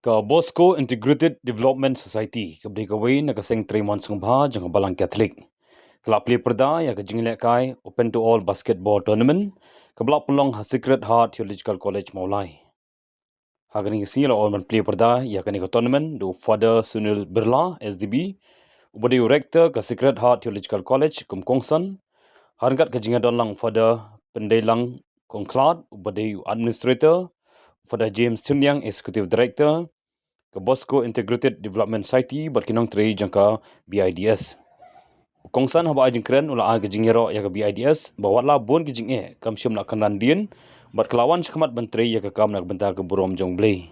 Ka Bosco Integrated Development Society ka bli kawin na kaseng 3 months ng baha jang balang Catholic. Kala pli perda ya ka jingle kai open to all basketball tournament ka blak Pynlong ha Sacred Heart Theological College Maulai. Hagani si la all man pli perda ya ka ni ka tournament do Father Sunil Birla SDB ubadi rector ka Sacred Heart Theological College kum Kongsan hargat ka jinga lang Father Pendelang Kongklad ubadi administrator Father James Tunyang executive director ke Bosco Integrated Development Society berkinong teri jangka BIDS. Kongsan haba ajing keren ula aga jingero ya ke BIDS bawa la bon ke jinge kam syum nak kanan din bat kelawan sekamat bentri ya ke kam nak benta ke burom jong blei.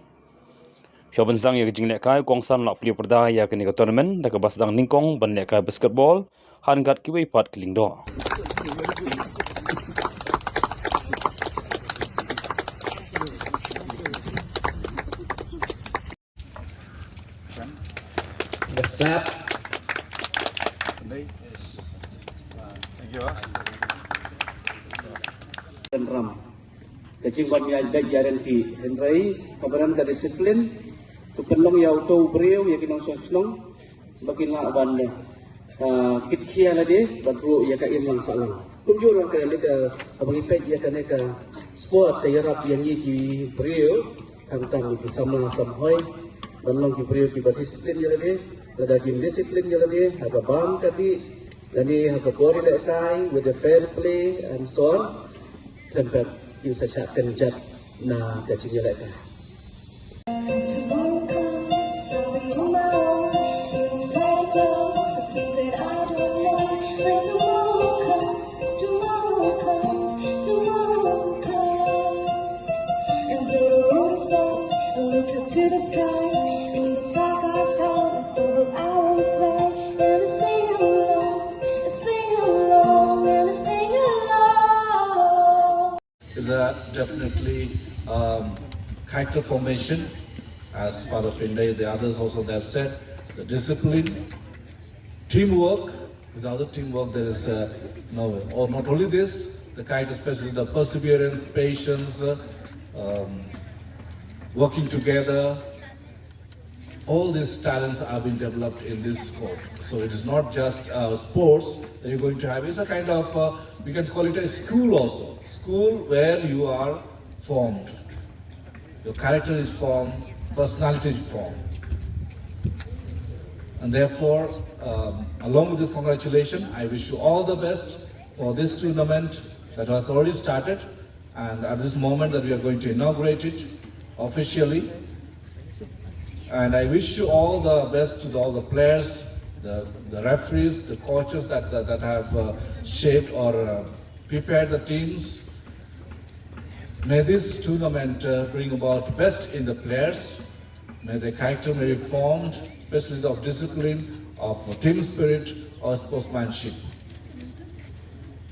Syaban sedang ya ke jingle kai kongsan la pli perda ya ke ni ke tournament dak ke basdang ningkong ban lek kai basketball han gat ki wei pat keling do. The slap. Thank you. Dan ram. Kecing ban yang baik garanti. Henry, kabaran ka disiplin. Pynlong ya auto brio ya kinong sonong. Bakin la ban kit kia la de, batru ya ka imang salang. Kunjur ka le ka abang ipet ya ka ne ka sport ya rap yang ki brio kang tang ki sama samhoi. Pynlong ki brio ki disiplin ya de. Lada game disiplin jala dia, haga bam kati, lani haga bori lekai with the fair play and so on. Tempat kita cakap jat na gaji jala kai. Tomorrow comes, so we will know. Feeling frightened for things that I don't know. When tomorrow comes, tomorrow comes. And though the road is long, I look up to the sky. In the dark I found a store of our fly. And I sing along, I sing along, and I sing along. Is a definitely character formation, as Father Pynlong, the others also they have said, the discipline, teamwork. Without the teamwork, there is no way. Or not only this, the character, especially the perseverance, patience, working together. All these talents have been developed in this sport. So it is not just sports that you're going to have. It's a kind of, we can call it a school also. School where you are formed. Your character is formed, personality is formed. And therefore, along with this congratulations, I wish you all the best for this tournament that has already started. And at this moment that we are going to inaugurate it officially. And I wish you all the best to all the players, the referees, the coaches that have shaped or prepared the teams. May this tournament bring about best in the players. May their character be formed, especially of discipline, of team spirit, or sportsmanship.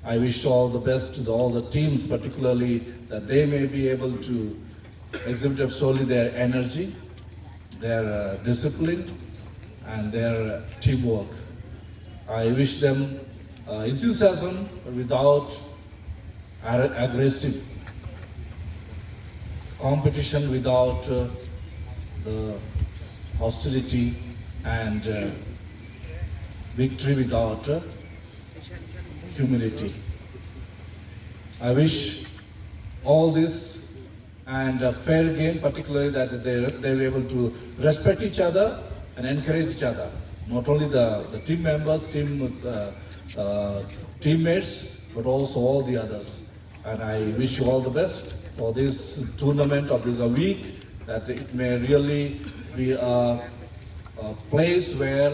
I wish all the best to all the teams, particularly that they may be able to exhibit solely their energy, their discipline, and their teamwork. I wish them enthusiasm without aggressive competition, without the hostility, and victory without humility. I wish all this and a fair game, particularly that they were able to respect each other and encourage each other. Not only the team members, teammates, but also all the others. And I wish you all the best for this tournament of this week, that it may really be a place where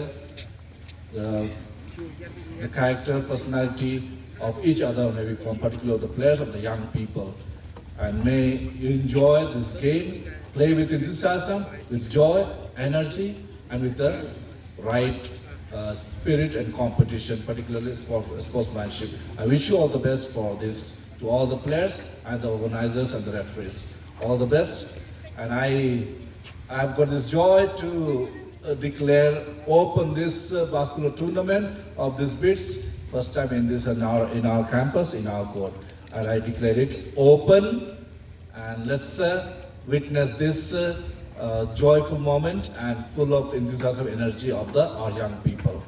the character, personality of each other, maybe from particular the players of the young people, and may you enjoy this game, play with enthusiasm, with joy, energy, and with the right spirit and competition, particularly sportsmanship. I wish you all the best for this, to all the players and the organizers and the referees. All the best, and I've got this joy to declare open this basketball tournament of this bids, first time in this in our campus, in our court. And I declare it open, and let's witness this joyful moment and full of enthusiasm energy of our young people.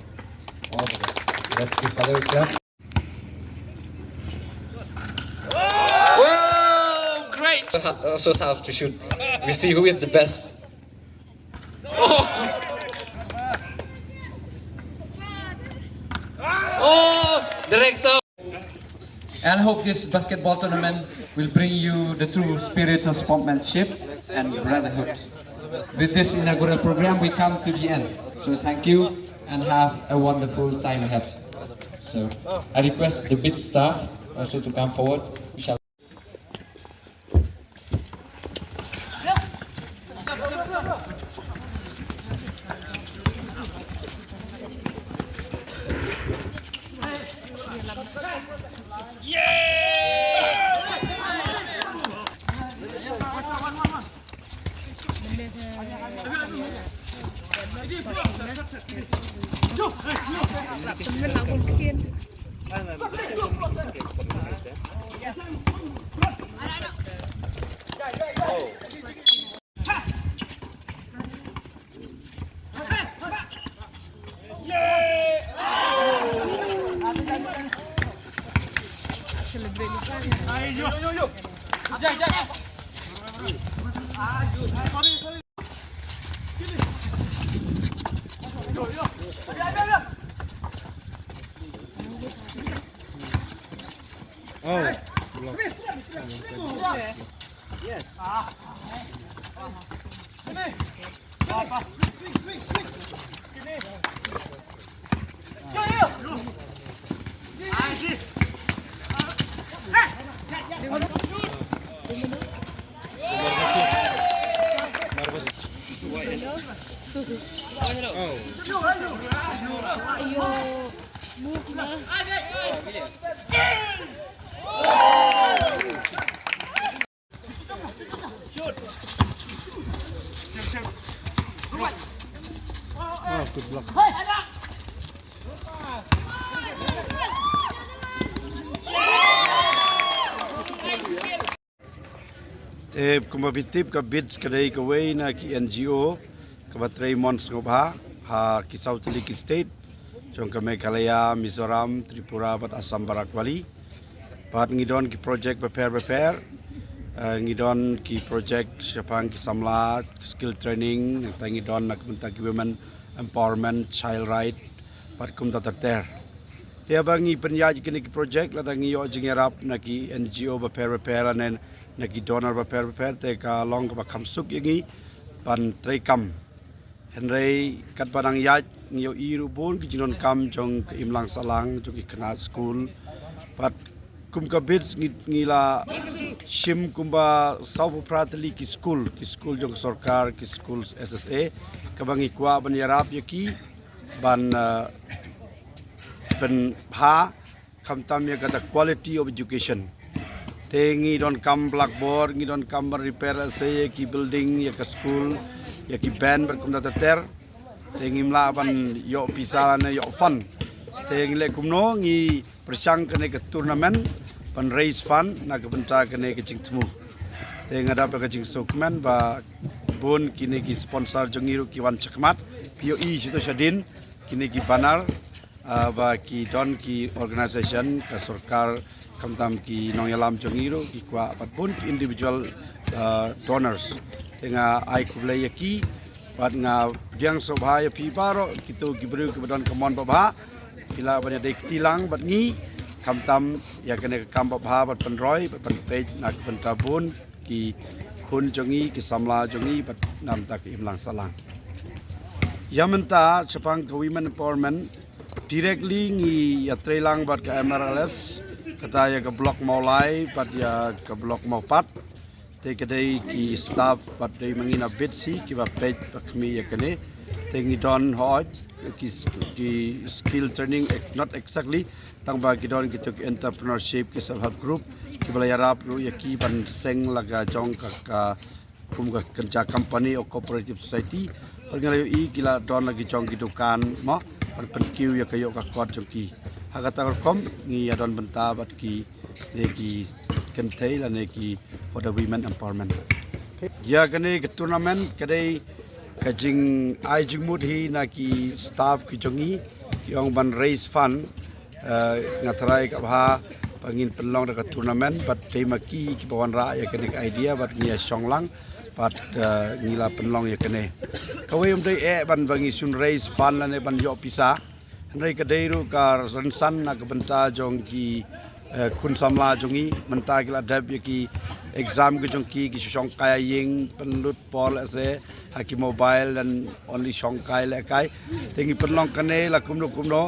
All the best. Let's give Father a clap. Whoa, great! Shows how to shoot. We see who is the best. Oh! Oh! Director! And I hope this basketball tournament will bring you the true spirit of sportsmanship and brotherhood. With this inaugural program, we come to the end. So thank you and have a wonderful time ahead. So I request the bid staff also to come forward. We shall Kumbabitip ka bids kadai kaway na ki NGO kabatray mons ngobha ha ki South Lake State jong ka Meghalaya, Mizoram, Tripura bat Assam Barakwali pat ngidon ki project prepare ngidon ki project syapang ki samla skill training ngidon nak ki women empowerment child right pat kum tater tiabangi penyaj kini ki project la dangi yo jingerap na ki NGO prepare nen nagi donor prepare te ka long ka khamsuk yangi pan trei kam henrei kat padang yaj ngiyo iru bon ki jinon kam jong imlang salang jong ikna school pat kum ka bits ngila shim kumba sawu pratli ki school jong sarkar ki school SSA kabangi kwa ban yarap yaki ban ben ha khamtam ya kata quality of education tengi don kam blackboard ngi don kam repair se ki building ya ka school ya ki band berkum ter tengi mlaban yo pisana yo fun tengi le kumno ngi persang kene ke tournament pan raise fund na ke benta kene ke cingtmu tengi ada ke cing sukman ba bon kini ki sponsor jongiru ki wan chakmat POE situ sadin kini ki banar ba ki don ki organisation ka sarkar kamtam ki nongyalam jongiru ki kwa patpun ki individual donors tenga ai kublai yaki pat nga diang sobhaya pi baro kitu gibru ke badon kamon babha kila banya dek tilang bat ngi kamtam ya kene kam babha bat penroi bat page nak pentabun ki khun jongi ki samla jongi bat nam tak imlang salang yamenta chapang women empowerment directly ngi ya trelang bat ke MRLS kata ya ke blok maulai pat ya ke blok maupat te kedai ki staff pat dei mangina betsi ki ba page kami ya kene tengi don hoj ki skill training not exactly tang ba ki don ki tok entrepreneurship ki self help group ki bala yarap ru ya ki ban seng laga jong ka kum ka kerja company or cooperative society perngalayo I kila don lagi jong ki dukan mo par penkiu ya kayo ka kwat jong ki hagata kom ngi adon benta bat ki neki kentai la neki for the women empowerment Ya kene ke turnamen kadai kajing ai jingmut hi na ki staff ki jongi ki ong ban raise fund ngatarai ka bha pangin Pynlong dekat turnamen but tema ki bawan ra ya kene idea but ngia songlang but ngila Pynlong ya kene kawai dai ban bangi sun raise fund lane ban yo pisa handai kadai ru ka ransan na ka benta jong ki kun samla jongi menta kila dab ki exam ke jongki ki songkai ying penlut pol ase haki mobile dan only songkai lekai tengi Pynlong kane la kumno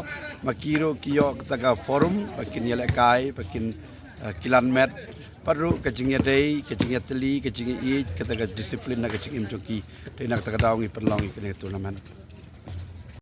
makiro kiyo kataga forum bakin lekai bakin kilan met paru kajingnya day kajingnya teli kajingnya i kataga disiplin na kajing im jongki dei nak kataga daungi Pynlong kene turnamen